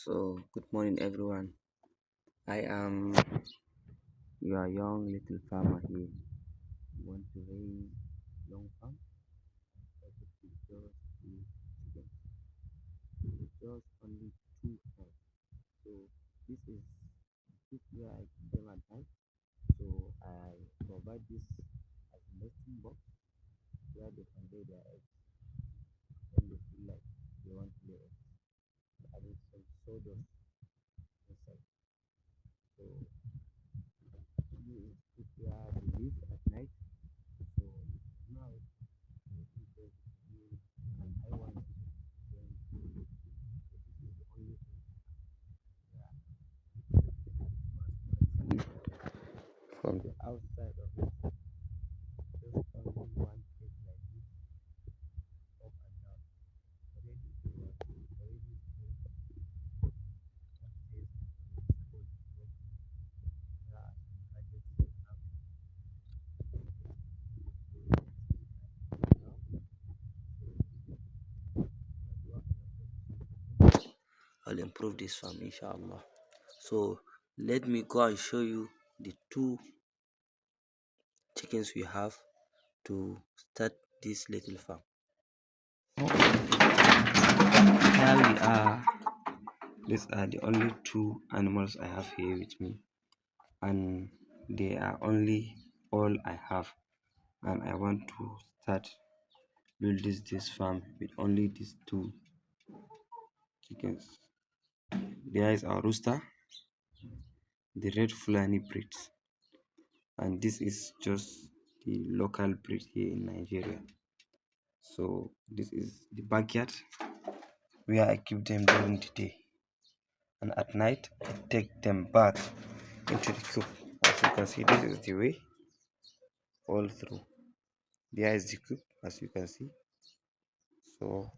So, good morning, everyone. I am your young little farmer here. You want to raise young farm? Started with just two chickens, with just only two eggs. So, this is this where I keep them at night. So, I provide this as a nesting box where they can lay their eggs when they feel like they want to lay eggs. I need some sawdust inside. So, this is where they live at night. So, now because you and I want to join you. So this is the only thing from the outside of it. Just only one cake like this, up and down. Already to already smooth. That says it's code broken. There are some gadgets you have now. I'll improve this farm inshallah. So let me go and show you the two chickens we have to start this little farm. Here we are. These are the only two animals I have here with me, and they are only all I have. And I want to start build this farm with only these two chickens. There is our rooster, the red Fulani breed, and this is just the local breed here in Nigeria. So this is the backyard where I keep them during the day, and at night I take them back into the coop. As you can see, this is the way all through. There is the coop, as you can see. So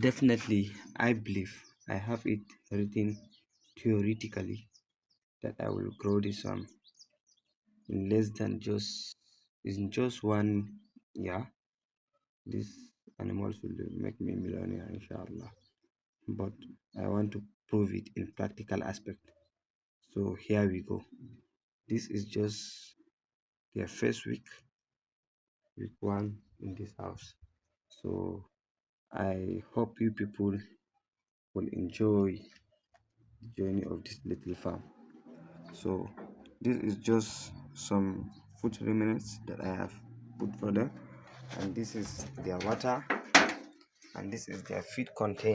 definitely, I believe I have it written theoretically that I will grow this in less than just 1 year. These animals will make me millionaire, inshallah. But I want to prove it in practical aspect. So here we go. This is just their first week one in this house. So I hope you people will enjoy the journey of this little farm. So this is just some food remnants that I have put for them, and this is their water, and this is their feed container.